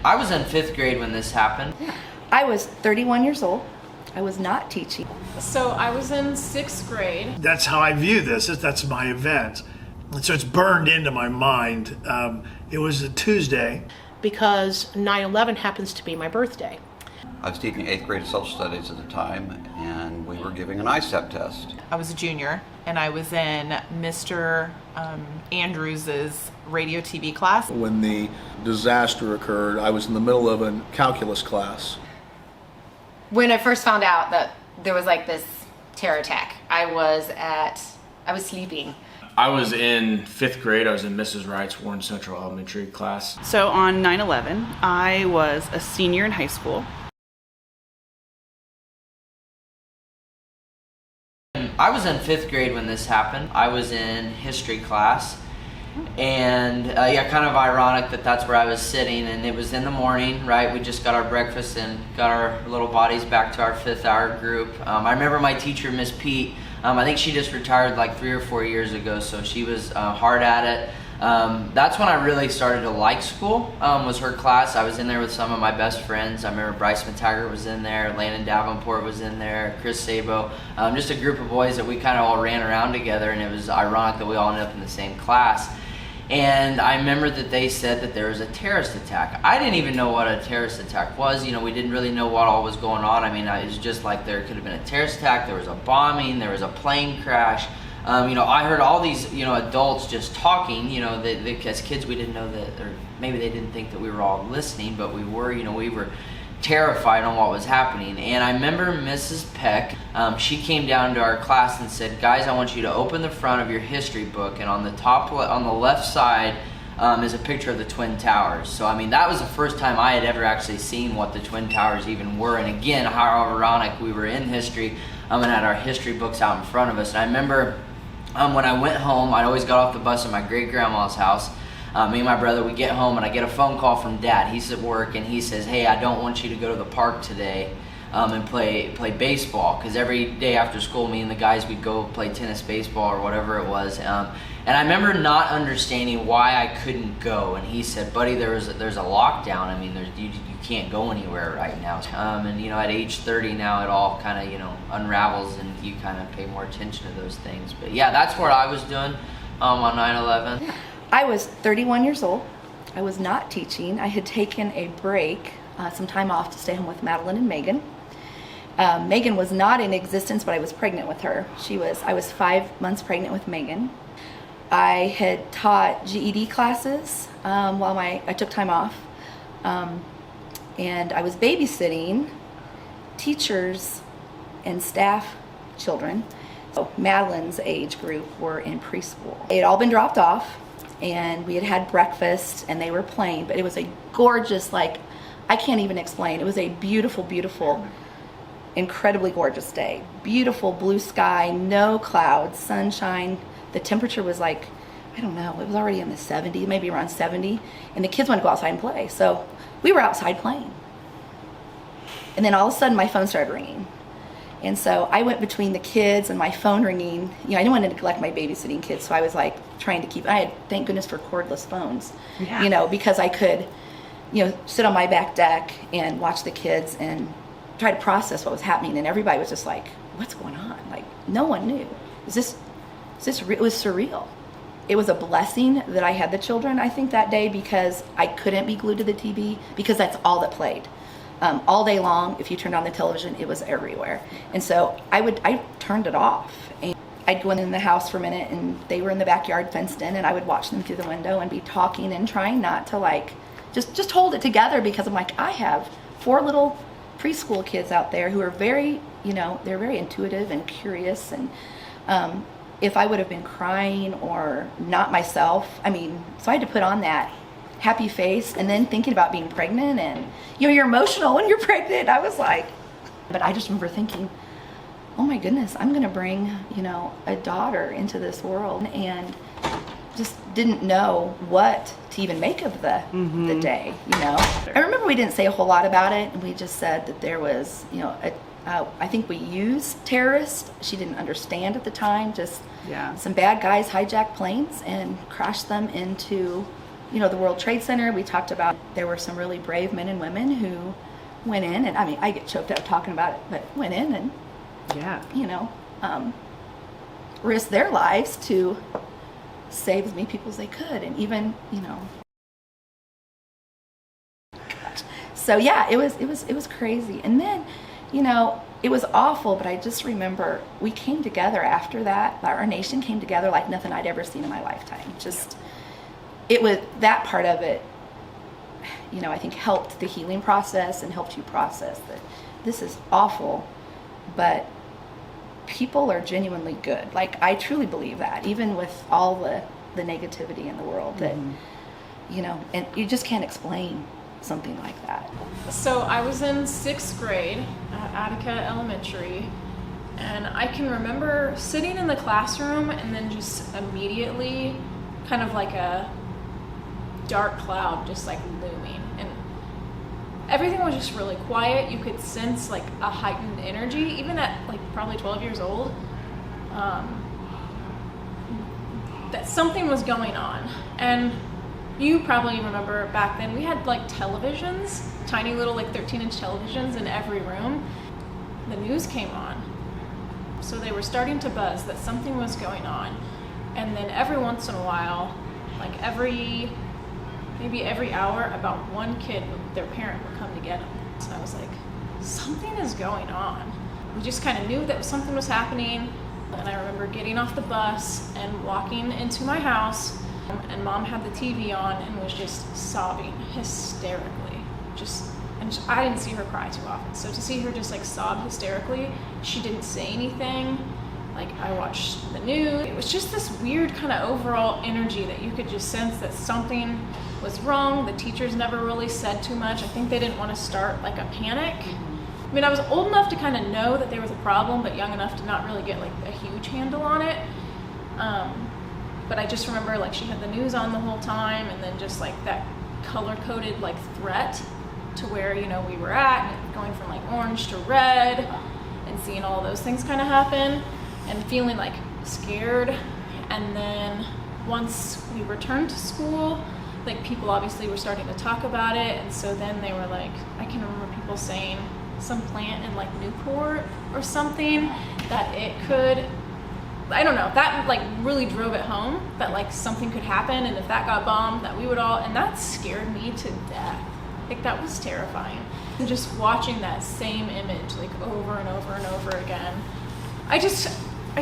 I was in 5th grade when this happened. I was 31 years old. I was not teaching. So I was in 6th grade. That's how I view this. That's my event. And so it's burned into my mind. It was a Tuesday. Because 9/11 happens to be my birthday. I was teaching 8th grade social studies at the time, and we were giving an ISEP test. I was a junior, and I was in Mr. Andrews's radio TV class. When the disaster occurred, I was in the middle of a calculus class. When I first found out that there was like this terror attack, I was sleeping. I was in 5th grade. I was in Mrs. Wright's Warren Central Elementary class. So on 9/11, I was a senior in high school. I was in 5th grade when this happened. I was in history class, and kind of ironic that that's where I was sitting, and it was in the morning, right? We just got our breakfast and got our little bodies back to our 5th hour group. I remember my teacher, Miss Pete. I think she just retired like 3 or 4 years ago, so she was hard at it. That's when I really started to like school, was her class. I was in there with some of my best friends. I remember Bryce McTaggart was in there, Landon Davenport was in there, Chris Sabo, just a group of boys that we kind of all ran around together, and it was ironic that we all ended up in the same class. And I remember that they said that there was a terrorist attack. I didn't even know what a terrorist attack was. We didn't really know what all was going on. I mean, it was just like there could have been a terrorist attack, there was a bombing, there was a plane crash. I heard all these, adults just talking, as kids we didn't know that, or maybe they didn't think that we were all listening, but we were, we were terrified on what was happening. And I remember Mrs. Peck, she came down to our class and said, guys, I want you to open the front of your history book, and on the left side is a picture of the Twin Towers. So I mean, that was the first time I had ever actually seen what the Twin Towers even were. And again, how ironic, we were in history and had our history books out in front of us. And I remember when I went home, I'd always got off the bus at my great grandma's house. Me and my brother, we get home and I get a phone call from Dad. He's at work and he says, hey, I don't want you to go to the park today and play baseball, because every day after school, me and the guys, we'd go play tennis, baseball, or whatever it was. And I remember not understanding why I couldn't go. And he said, buddy, there's a lockdown. I mean, you can't go anywhere right now. And at age 30 now, it all kind of unravels, and you kind of pay more attention to those things. But yeah, that's what I was doing on 9/11. I was 31 years old. I was not teaching. I had taken a break, some time off to stay home with Madeline and Megan. Megan was not in existence, but I was pregnant with her. I was 5 months pregnant with Megan. I had taught GED classes while I took time off. And I was babysitting teachers and staff children. So Madeline's age group were in preschool. They had all been dropped off, and we had breakfast, and they were playing, but it was a gorgeous, I can't even explain. It was a beautiful, beautiful, incredibly gorgeous day. Beautiful blue sky, no clouds, sunshine. The temperature was I don't know, it was already in the 70s, maybe around 70, and the kids wanted to go outside and play. So we were outside playing. And then all of a sudden my phone started ringing. And so I went between the kids and my phone ringing. I didn't want to neglect my babysitting kids, so I was trying to keep, I had, thank goodness for cordless phones, because I could, sit on my back deck and watch the kids and try to process what was happening. And everybody was just like, what's going on? No one knew. Is this real? It was surreal. It was a blessing that I had the children, I think, that day, because I couldn't be glued to the TV, because that's all that played. All day long, if you turned on the television, it was everywhere. And so I turned it off. And I'd go in the house for a minute, and they were in the backyard fenced in, and I would watch them through the window and be talking and trying not to just hold it together, because I'm I have 4 little preschool kids out there who are very, they're very intuitive and curious. And if I would have been crying or not myself, so I had to put on that happy face, and then thinking about being pregnant, and you're emotional when you're pregnant. I was but I just remember thinking, oh my goodness, I'm gonna bring a daughter into this world, and just didn't know what to even make of the day. I remember we didn't say a whole lot about it, and we just said that there was I think we used terrorists. She didn't understand at the time. Some bad guys hijacked planes and crashed them into the World Trade Center, we talked about there were some really brave men and women who went in, and I mean, I get choked up talking about it, but went in and, risked their lives to save as many people as they could. And even, so yeah, it was crazy. And then, it was awful, but I just remember we came together after that. Our nation came together like nothing I'd ever seen in my lifetime. It was that part of it, I think helped the healing process and helped you process that this is awful, but people are genuinely good. Like, I truly believe that, even with all the negativity in the world, that, and you just can't explain something like that. So I was in 6th grade at Attica Elementary, and I can remember sitting in the classroom and then just immediately kind of like a dark cloud just like looming, and everything was just really quiet. You could sense like a heightened energy, even at like probably 12 years old, that something was going on. And you probably remember back then we had like televisions, tiny little like 13-inch televisions in every room. The news came on, so they were starting to buzz that something was going on. And then every once in a while, like maybe every hour, about one kid, their parent would come to get them. So I was like, something is going on. We just kind of knew that something was happening. And I remember getting off the bus and walking into my house, and Mom had the TV on and was just sobbing hysterically. I didn't see her cry too often. So to see her just like sob hysterically, she didn't say anything. Like, I watched the news. It was just this weird kind of overall energy that you could just sense that something was wrong. The teachers never really said too much. I think they didn't want to start like a panic. I mean, I was old enough to kind of know that there was a problem, but young enough to not really get like a huge handle on it. But I just remember like she had the news on the whole time, and then just like that color-coded like threat to where, we were at, and going from like orange to red, and seeing all those things kind of happen, and feeling like scared. And then once we returned to school, like people obviously were starting to talk about it, and so then they were like, I can remember people saying some plant in like Newport or something, that it could, I don't know, that like really drove it home that like something could happen, and if that got bombed, that we would all, and that scared me to death. Like, that was terrifying. And just watching that same image like over and over and over again, I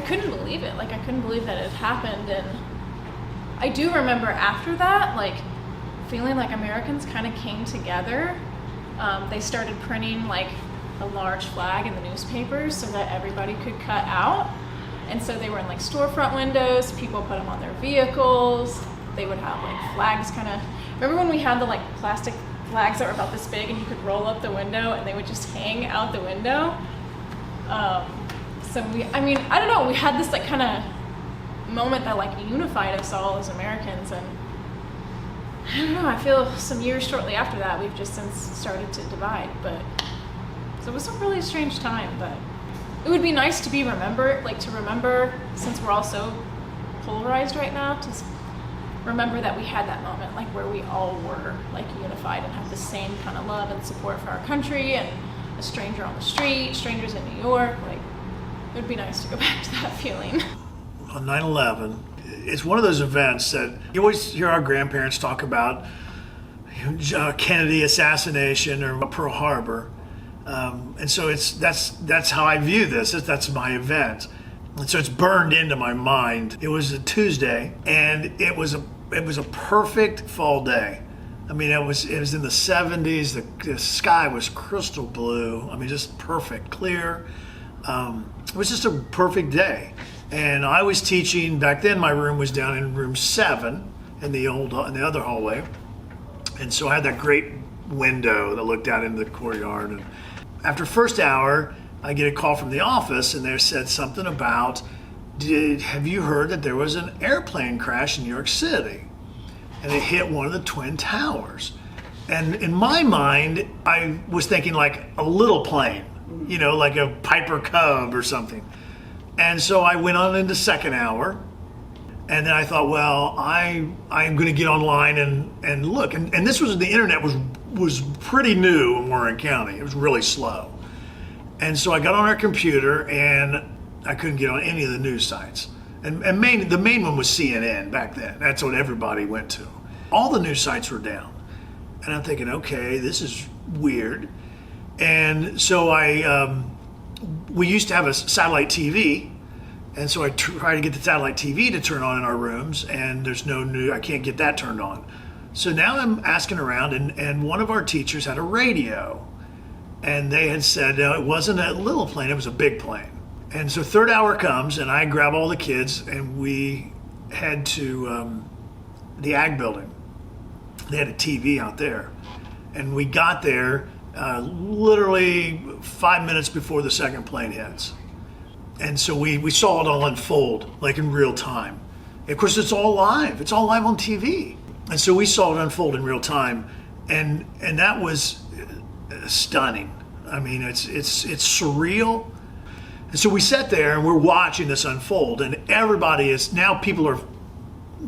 couldn't believe it. Like, I couldn't believe that it happened. And I do remember after that, like, feeling like Americans kind of came together. They started printing like a large flag in the newspapers so that everybody could cut out. And so they were in like storefront windows, people put them on their vehicles. They would have like flags kind of, remember when we had the like plastic flags that were about this big and you could roll up the window and they would just hang out the window? So I don't know, we had this like kind of moment that like unified us all as Americans. And I don't know, I feel some years shortly after that, we've just since started to divide. But so it was a really strange time, but it would be nice to be remembered, like to remember, since we're all so polarized right now, to remember that we had that moment, like where we all were like unified and have the same kind of love and support for our country, and a stranger on the street, strangers in New York, like it would be nice to go back to that feeling. On 9/11, it's one of those events that you always hear our grandparents talk about, Kennedy assassination or Pearl Harbor. And so that's how I view this. That's my event, and so it's burned into my mind. It was a Tuesday, and it was a perfect fall day. I mean, it was in the 70s. The sky was crystal blue. I mean, just perfect, clear. It was just a perfect day. And I was teaching back then. My room was down in room 7 in the other hallway, and so I had that great window that looked out into the courtyard. And after first hour, I get a call from the office, and they said something about, have you heard that there was an airplane crash in New York City? And it hit one of the Twin Towers. And in my mind, I was thinking like a little plane, like a Piper Cub or something. And so I went on into second hour, And then I thought, well, I'm going to get online and look. And this was, the internet was pretty new in Warren County. It was really slow. And so I got on our computer and I couldn't get on any of the news sites. And the main one was CNN back then. That's what everybody went to. All the news sites were down. And I'm thinking, okay, this is weird. And so we used to have a satellite TV. And so I try to get the satellite TV to turn on in our rooms, and there's no new, I can't get that turned on. So now I'm asking around, and one of our teachers had a radio, and they had said it wasn't a little plane, it was a big plane. And so third hour comes, and I grab all the kids, and we head to the Ag building. They had a TV out there. And we got there literally 5 minutes before the second plane hits. And so we saw it all unfold, like in real time. Of course, it's all live. It's all live on TV. And so we saw it unfold in real time, and that was stunning. I mean, it's surreal. And so we sat there and we're watching this unfold, and everybody is, now people are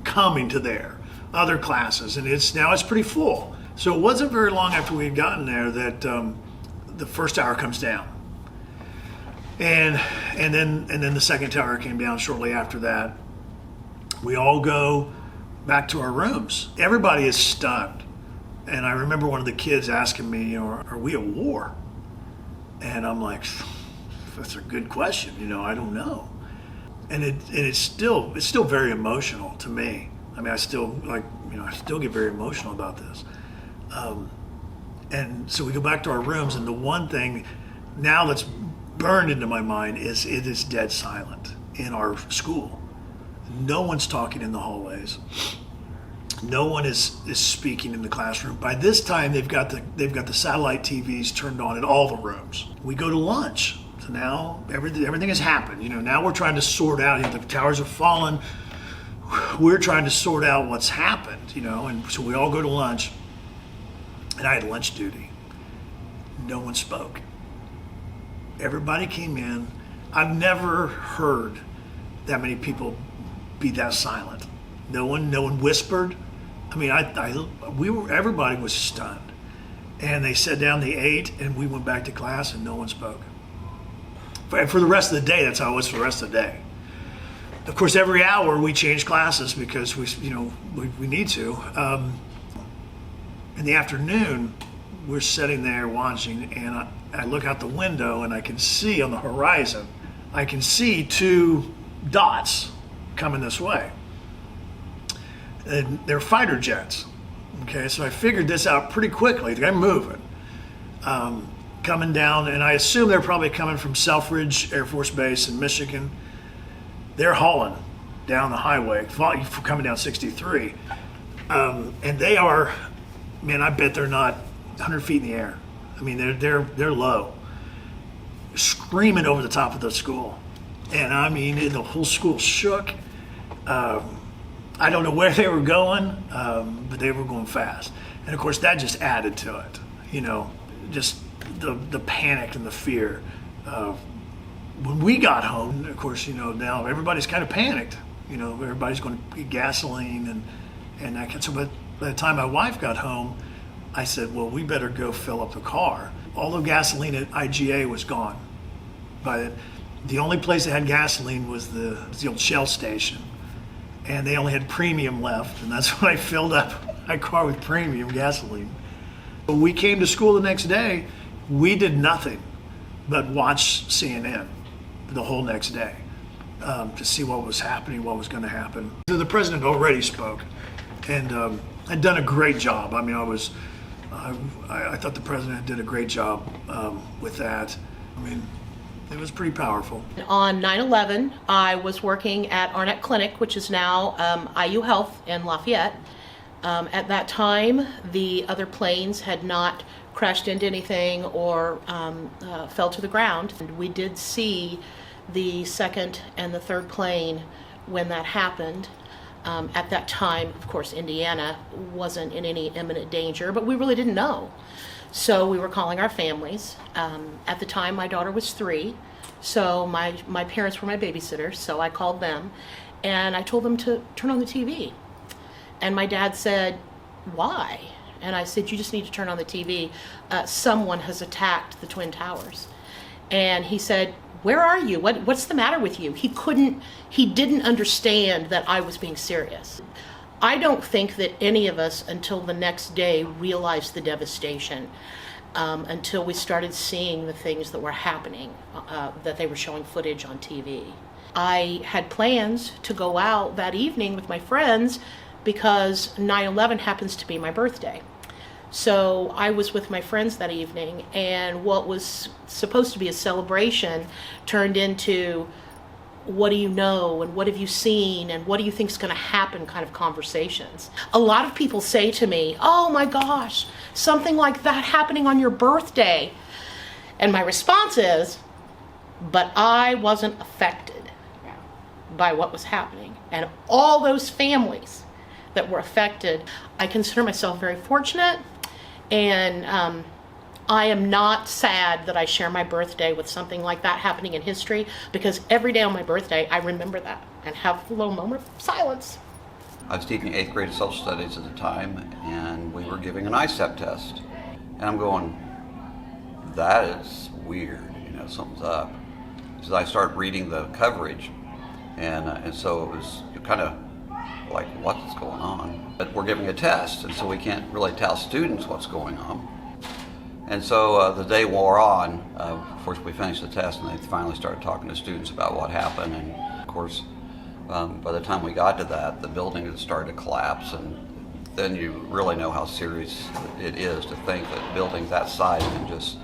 coming to their other classes, and it's pretty full. So it wasn't very long after we had gotten there that the first hour comes down. And then the second tower came down shortly after that. We all go back to our rooms. Everybody is stunned. And I remember one of the kids asking me, are we at war? And I'm like, that's a good question. I don't know. And it's still very emotional to me. I mean, I still get very emotional about this. And so we go back to our rooms, and the one thing now that's burned into my mind is it is dead silent in our school. No one's talking in the hallways. No one is speaking in the classroom. By this time, they've got the satellite TVs turned on in all the rooms. We go to lunch. So now everything has happened. Now we're trying to sort out. The towers have fallen. We're trying to sort out what's happened. And so we all go to lunch. And I had lunch duty. No one spoke. Everybody came in. I've never heard that many people be that silent. No one whispered. I mean, everybody was stunned. And they sat down, they ate, and we went back to class, and no one spoke. For the rest of the day, that's how it was for the rest of the day. Of course, every hour we change classes because we need to. In the afternoon, we're sitting there watching, and I look out the window, and I can see on the horizon, I can see two dots coming this way. And they're fighter jets. Okay, so I figured this out pretty quickly. They're moving, coming down, and I assume they're probably coming from Selfridge Air Force Base in Michigan. They're hauling down the highway, coming down 63, and they are, man, I bet they're not 100 feet in the air. I mean, they're low, screaming over the top of the school, and I mean, the whole school shook. I don't know where they were going, but they were going fast. And of course, that just added to it, just the panic and the fear. When we got home, of course, now everybody's kind of panicked. Everybody's going to get gasoline and that. So by the time my wife got home, I said, well, we better go fill up the car. All the gasoline at IGA was gone. The only place that had gasoline was the old Shell station. And they only had premium left, and that's when I filled up my car with premium gasoline. When we came to school the next day, we did nothing but watch CNN the whole next day to see what was happening, what was going to happen. The president already spoke, and had done a great job. I mean, I thought the president did a great job with that. I mean, it was pretty powerful. On 9/11, I was working at Arnett Clinic, which is now IU Health in Lafayette. At that time, the other planes had not crashed into anything or fell to the ground. And we did see the second and the third plane when that happened. At that time, of course, Indiana wasn't in any imminent danger, but we really didn't know. So we were calling our families. At the time, my daughter was 3, so my parents were my babysitters, so I called them. And I told them to turn on the TV. And my dad said, why? And I said, you just need to turn on the TV. Someone has attacked the Twin Towers. And he said, where are you? What's the matter with you? He didn't understand that I was being serious. I don't think that any of us until the next day realized the devastation, until we started seeing the things that were happening, that they were showing footage on TV. I had plans to go out that evening with my friends because 9/11 happens to be my birthday. So I was with my friends that evening, and what was supposed to be a celebration turned into, what do you know, and what have you seen, and what do you think is going to happen kind of conversations. A lot of people say to me, oh my gosh, something like that happening on your birthday. And my response is, but I wasn't affected by what was happening. And all those families that were affected, I consider myself very fortunate, and I am not sad that I share my birthday with something like that happening in history, because every day on my birthday I remember that and have a little moment of silence. I was teaching 8th grade social studies at the time, and we were giving an ISEP test. And I'm going, that is weird, something's up. So I started reading the coverage, and so it was kind of like, what's going on? But we're giving a test, and so we can't really tell students what's going on. And so the day wore on. Of course, we finished the test, and they finally started talking to students about what happened. And of course, by the time we got to that, the building had started to collapse, and then you really know how serious it is to think that buildings that size can just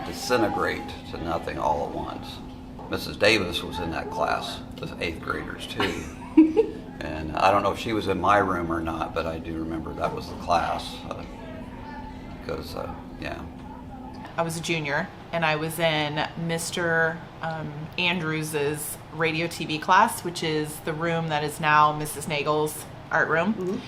disintegrate to nothing all at once. Mrs. Davis was in that class with 8th graders too. And I don't know if she was in my room or not, but I do remember that was the class. Because, yeah. I was a junior, and I was in Mr. Andrews's radio TV class, which is the room that is now Mrs. Nagel's art room. Mm-hmm.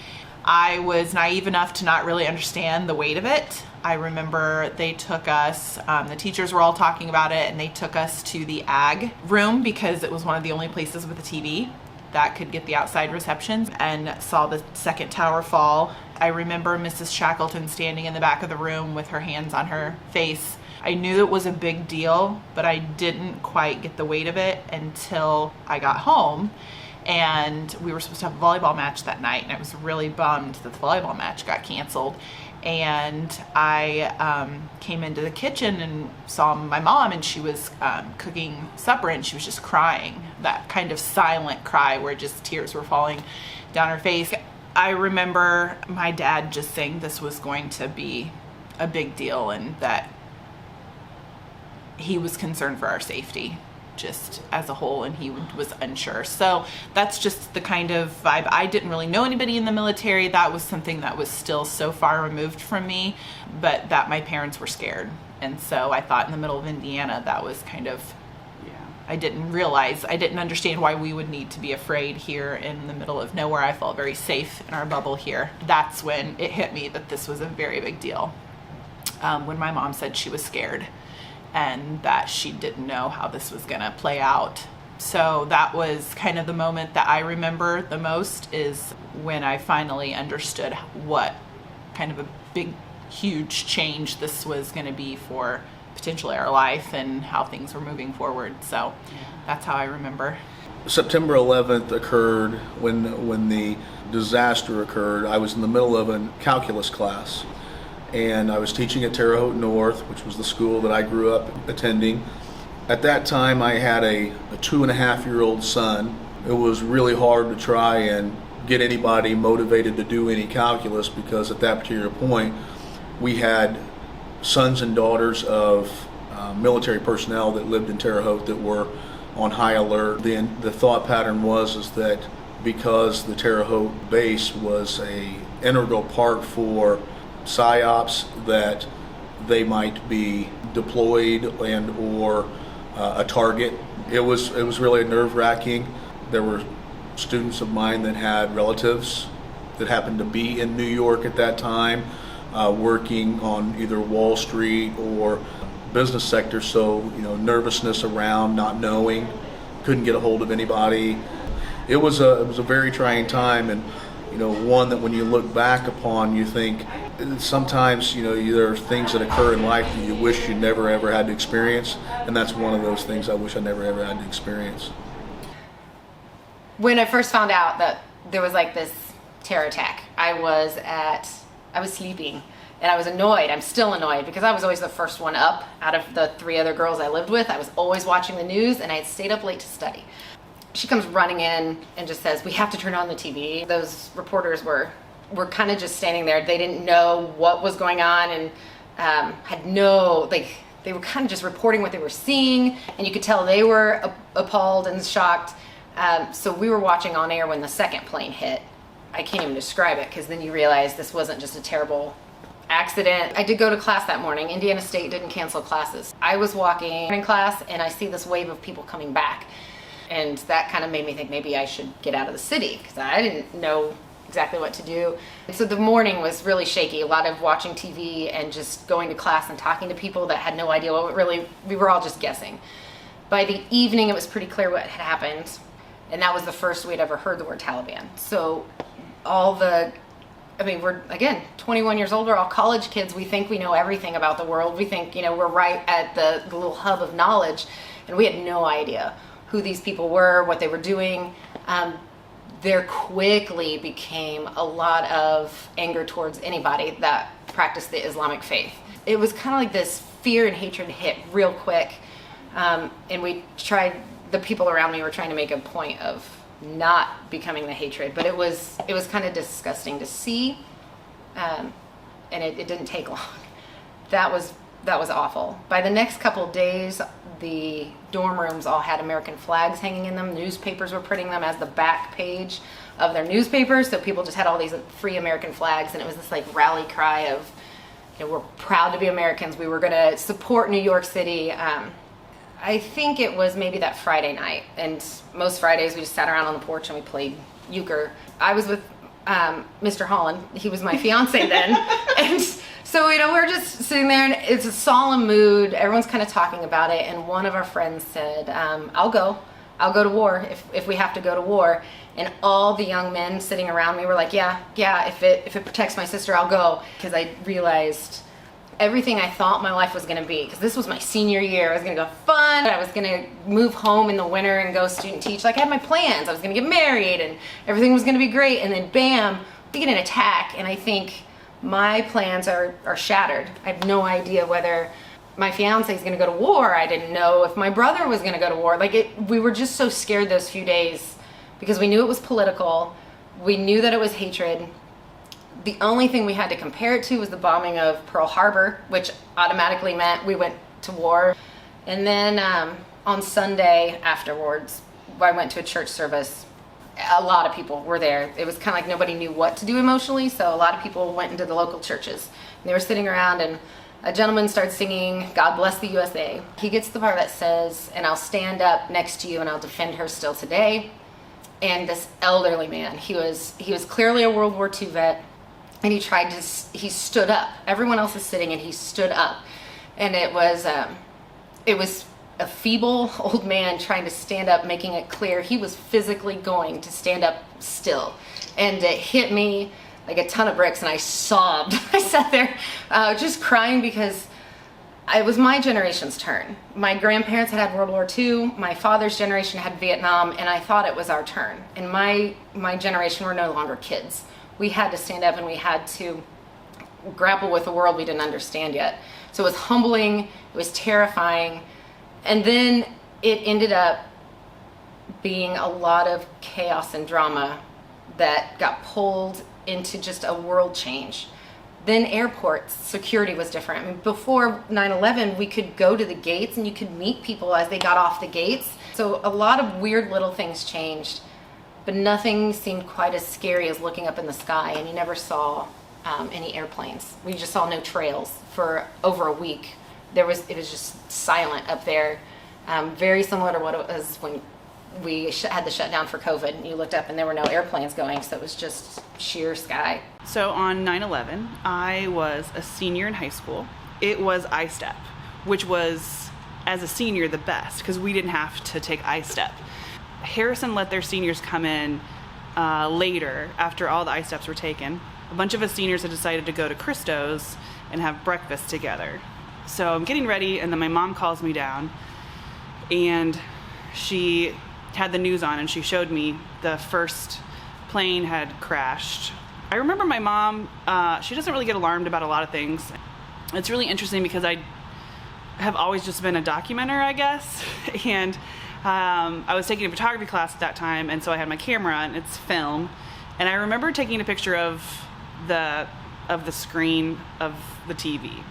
I was naive enough to not really understand the weight of it. I remember they took us, the teachers were all talking about it, and they took us to the ag room because it was one of the only places with a TV that could get the outside receptions, and saw the second tower fall. I remember Mrs. Shackleton standing in the back of the room with her hands on her face. I knew it was a big deal, but I didn't quite get the weight of it until I got home. And we were supposed to have a volleyball match that night, and I was really bummed that the volleyball match got canceled. And I came into the kitchen and saw my mom, and she was cooking supper, and she was just crying, that kind of silent cry where just tears were falling down her face. I remember my dad just saying this was going to be a big deal, and that he was concerned for our safety just as a whole, and he was unsure. So that's just the kind of vibe. I didn't really know anybody in the military. That was something that was still so far removed from me, but that my parents were scared. And so I thought in the middle of Indiana, that was kind of, I didn't understand why we would need to be afraid here in the middle of nowhere. I felt very safe in our bubble here. That's when it hit me that this was a very big deal. When my mom said she was scared and that she didn't know how this was going to play out. So that was kind of the moment that I remember the most, is when I finally understood what kind of a big, huge change this was going to be for potentially our life and how things were moving forward. So that's how I remember. September 11th occurred when the disaster occurred. I was in the middle of a calculus class, and I was teaching at Terre Haute North, which was the school that I grew up attending. At that time, I had a 2.5-year-old son. It was really hard to try and get anybody motivated to do any calculus, because at that particular point, we had sons and daughters of military personnel that lived in Terre Haute that were on high alert. The thought pattern was that because the Terre Haute base was a integral part for PSYOPs, that they might be deployed and or a target. It was really nerve-wracking. There were students of mine that had relatives that happened to be in New York at that time, working on either Wall Street or business sector. So nervousness around not knowing, couldn't get a hold of anybody. it was a very trying time, and one that when you look back upon, you think sometimes there are things that occur in life that you wish you never ever had to experience, and that's one of those things I wish I never ever had to experience. When I first found out that there was like this terror attack, I was sleeping, and I was annoyed. I'm still annoyed because I was always the first one up out of the 3 other girls I lived with. I was always watching the news, and I had stayed up late to study. She comes running in and just says, "We have to turn on the TV." Those reporters were kind of just standing there. They didn't know what was going on, and they were kind of just reporting what they were seeing, and you could tell they were appalled and shocked. So we were watching on air when the second plane hit. I can't even describe it, because then you realize this wasn't just a terrible accident. I did go to class that morning. Indiana State didn't cancel classes. I was walking in class, and I see this wave of people coming back. And that kind of made me think maybe I should get out of the city, because I didn't know exactly what to do. And so the morning was really shaky, a lot of watching TV and just going to class and talking to people that had no idea we were all just guessing. By the evening, it was pretty clear what had happened, and that was the first we'd ever heard the word Taliban. So we're, again, 21 years old, we're all college kids. We think we know everything about the world. We think, we're right at the little hub of knowledge, and we had no idea who these people were, what they were doing. There quickly became a lot of anger towards anybody that practiced the Islamic faith. It was kind of like this fear and hatred hit real quick, and the people around me were trying to make a point of not becoming the hatred, but it was kind of disgusting to see, and it didn't take long. That was awful. By the next couple of days, the dorm rooms all had American flags hanging in them. Newspapers were printing them as the back page of their newspapers, so people just had all these free American flags, and it was this like rally cry of, we're proud to be Americans. We were going to support New York City. I think it was maybe that Friday night, and most Fridays we just sat around on the porch and we played euchre. I was with Mr. Holland. He was my fiance then. And so, we're just sitting there, and it's a solemn mood. Everyone's kind of talking about it, and one of our friends said, I'll go to war if we have to go to war. And all the young men sitting around me were like, yeah, if it protects my sister, I'll go. Because I realized everything I thought my life was going to be, because this was my senior year. I was going to go fun. I was going to move home in the winter and go student teach. Like, I had my plans. I was going to get married, and everything was going to be great. And then bam, we get an attack, and I think my plans are shattered. I have no idea whether my fiance is going to go to war. I didn't know if my brother was going to go to war. We were just so scared those few days, because we knew it was political. We knew that it was hatred. The only thing we had to compare it to was the bombing of Pearl Harbor, which automatically meant we went to war. And then on Sunday afterwards, I went to a church service. A lot of people were there. It was kind of like nobody knew what to do emotionally, so a lot of people went into the local churches. And they were sitting around, and a gentleman started singing, "God Bless the USA." He gets the part that says, "And I'll stand up next to you and I'll defend her still today." And this elderly man, he was clearly a World War II vet, and he stood up. Everyone else is sitting, and he stood up. And it was a feeble old man trying to stand up, making it clear he was physically going to stand up still. And it hit me like a ton of bricks, and I sobbed. I sat there just crying, because it was my generation's turn. My grandparents had World War II. My father's generation had Vietnam, and I thought it was our turn. And my generation were no longer kids. We had to stand up, and we had to grapple with a world we didn't understand yet. So it was humbling, it was terrifying, and then it ended up being a lot of chaos and drama that got pulled into just a world change. Then airports, security was different. I mean, before 9/11, we could go to the gates and you could meet people as they got off the gates. So a lot of weird little things changed, but nothing seemed quite as scary as looking up in the sky, and you never saw any airplanes. We just saw no trails for over a week. It was just silent up there, very similar to what it was when we had the shutdown for COVID, and you looked up and there were no airplanes going, so it was just sheer sky. So on 9/11, I was a senior in high school. It was I-STEP, which was, as a senior, the best, because we didn't have to take I-STEP. Harrison let their seniors come in later after all the ice steps were taken. A bunch of us seniors had decided to go to Christo's and have breakfast together. So I'm getting ready, and then my mom calls me down, and she had the news on, and she showed me the first plane had crashed. I remember my mom, she doesn't really get alarmed about a lot of things. It's really interesting because I have always just been a documenter, I guess, and I was taking a photography class at that time, and so I had my camera and it's film, and I remember taking a picture of the screen of the TV,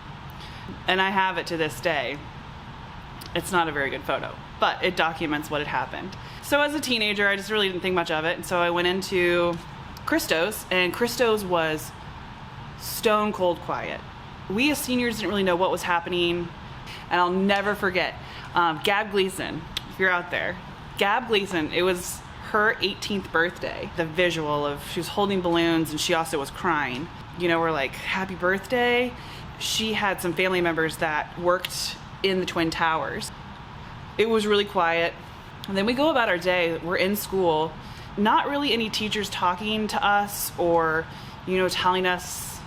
and I have it to this day. It's not a very good photo, but it documents what had happened. So as a teenager, I just really didn't think much of it, and so I went into Christo's, and Christo's was stone cold quiet. We as seniors didn't really know what was happening, and I'll never forget Gab Gleason, if you're out there. Gab Gleason, it was her 18th birthday. The visual of, she was holding balloons and she also was crying. You know, we're like, happy birthday. She had some family members that worked in the Twin Towers. It was really quiet. And then we go about our day, we're in school, not really any teachers talking to us or, you know, telling us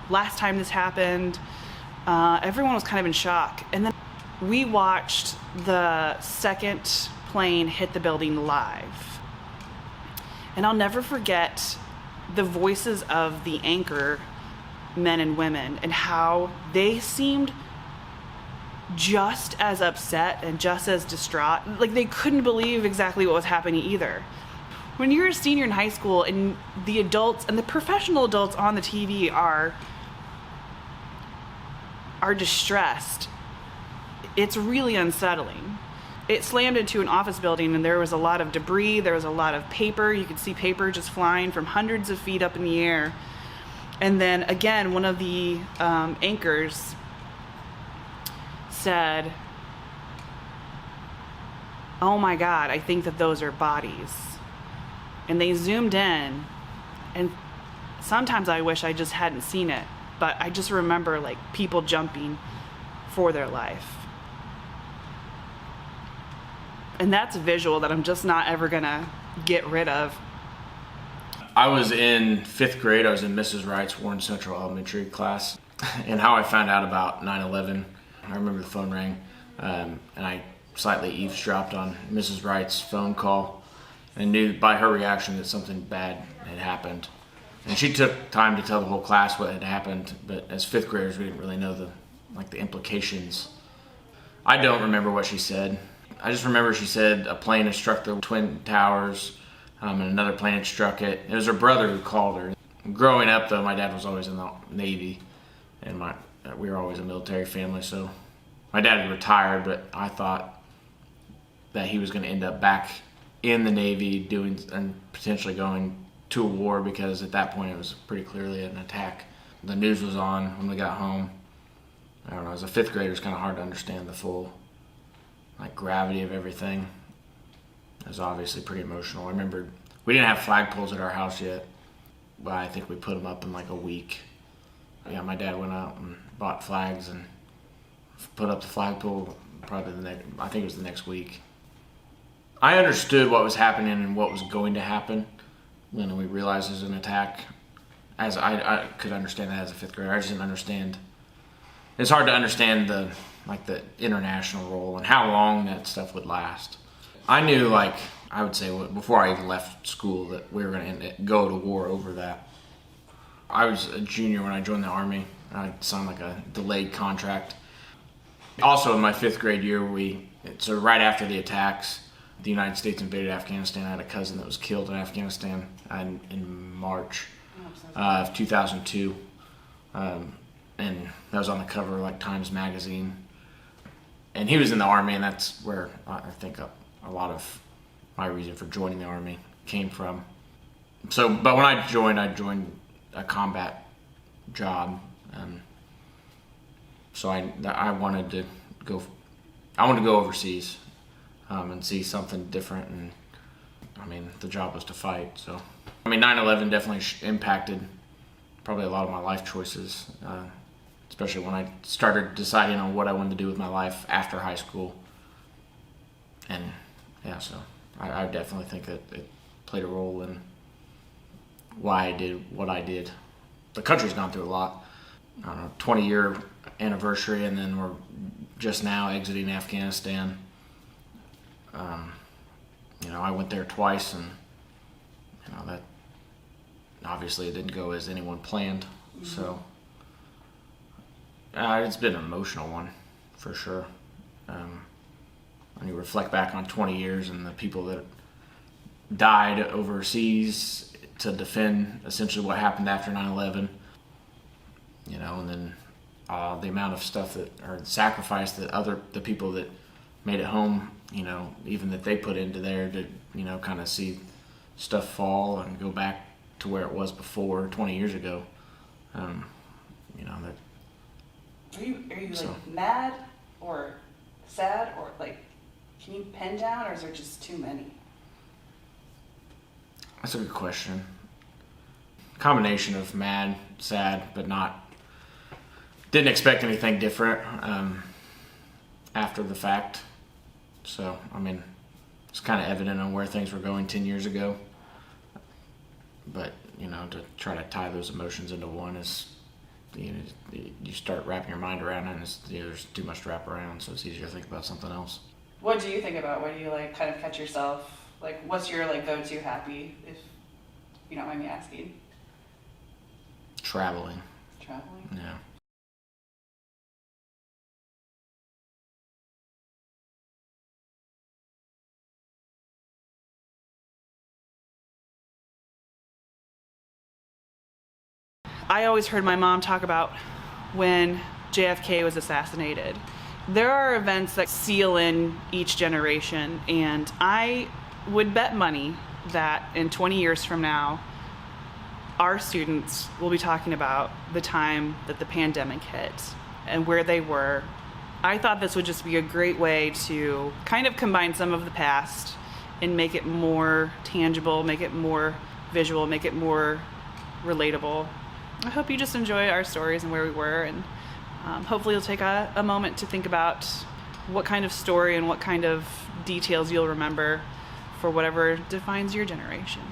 last time this happened. Everyone was kind of in shock. And then we watched the second plane hit the building live. And I'll never forget the voices of the anchor men and women and how they seemed just as upset and just as distraught. Like they couldn't believe exactly what was happening either. When you're a senior in high school and the adults and the professional adults on the TV are distressed, it's really unsettling. It slammed into an office building and there was a lot of debris, there was a lot of paper. You could see paper just flying from hundreds of feet up in the air. And then again, one of the anchors said, "Oh my God, I think that those are bodies." And they zoomed in, and sometimes I wish I just hadn't seen it, but I just remember like people jumping for their life. And that's a visual that I'm just not ever gonna get rid of. I was in 5th grade. I was in Mrs. Wright's Warren Central Elementary class. And how I found out about 9/11, I remember the phone rang, and I slightly eavesdropped on Mrs. Wright's phone call and knew by her reaction that something bad had happened. And she took time to tell the whole class what had happened, but as 5th graders, we didn't really know the implications. I don't remember what she said. I just remember she said a plane had struck the Twin Towers, and another plane had struck it. It was her brother who called her. Growing up, though, my dad was always in the Navy, and we were always a military family, so my dad had retired, but I thought that he was going to end up back in the Navy doing and potentially going to a war, because at that point it was pretty clearly an attack. The news was on when we got home. I don't know, as a 5th grader, it's kind of hard to understand the full gravity of everything. It was obviously pretty emotional. I remember we didn't have flagpoles at our house yet, but I think we put them up in like a week. Yeah, my dad went out and bought flags and put up the flagpole probably I think it was the next week. I understood what was happening and what was going to happen when we realized it was an attack. As I could understand that as a 5th grader. I just didn't understand. It's hard to understand the international role and how long that stuff would last. I knew, I would say before I even left school, that we were going to go to war over that. I was a junior when I joined the Army. I signed a delayed contract. Also in my 5th grade year, so right after the attacks, the United States invaded Afghanistan. I had a cousin that was killed in Afghanistan in March of 2002. And that was on the cover of Times Magazine. And he was in the Army, and that's where I think a lot of my reason for joining the Army came from. But when I joined a combat job. So I wanted to go overseas and see something different. And the job was to fight. So 9/11 definitely impacted probably a lot of my life choices, especially when I started deciding on what I wanted to do with my life after high school. And yeah, so I definitely think that it played a role in why I did what I did. The country's gone through a lot. I don't know, 20-year anniversary, and then we're just now exiting Afghanistan. I went there twice, and that obviously it didn't go as anyone planned. Mm-hmm. So it's been an emotional one for sure. When you reflect back on 20 years and the people that died overseas to defend essentially what happened after 9/11, and then the amount of stuff or sacrifice that the people that made it home, even that they put into there to, kind of see stuff fall and go back to where it was before 20 years ago. That. Are you mad or sad, or can you pin down, or is there just too many? That's a good question. Combination of mad, sad, but didn't expect anything different after the fact. So, it's kind of evident on where things were going 10 years ago. But, to try to tie those emotions into one is, you start wrapping your mind around it, and there's too much to wrap around, so it's easier to think about something else. What do you think about when you kind of catch yourself? What's your go-to happy, if you don't mind me asking? Traveling. Traveling? Yeah. I always heard my mom talk about when JFK was assassinated. There are events that seal in each generation, and I would bet money that in 20 years from now, our students will be talking about the time that the pandemic hit and where they were. I thought this would just be a great way to kind of combine some of the past and make it more tangible, make it more visual, make it more relatable. I hope you just enjoy our stories and where we were, and hopefully you'll take a moment to think about what kind of story and what kind of details you'll remember for whatever defines your generation.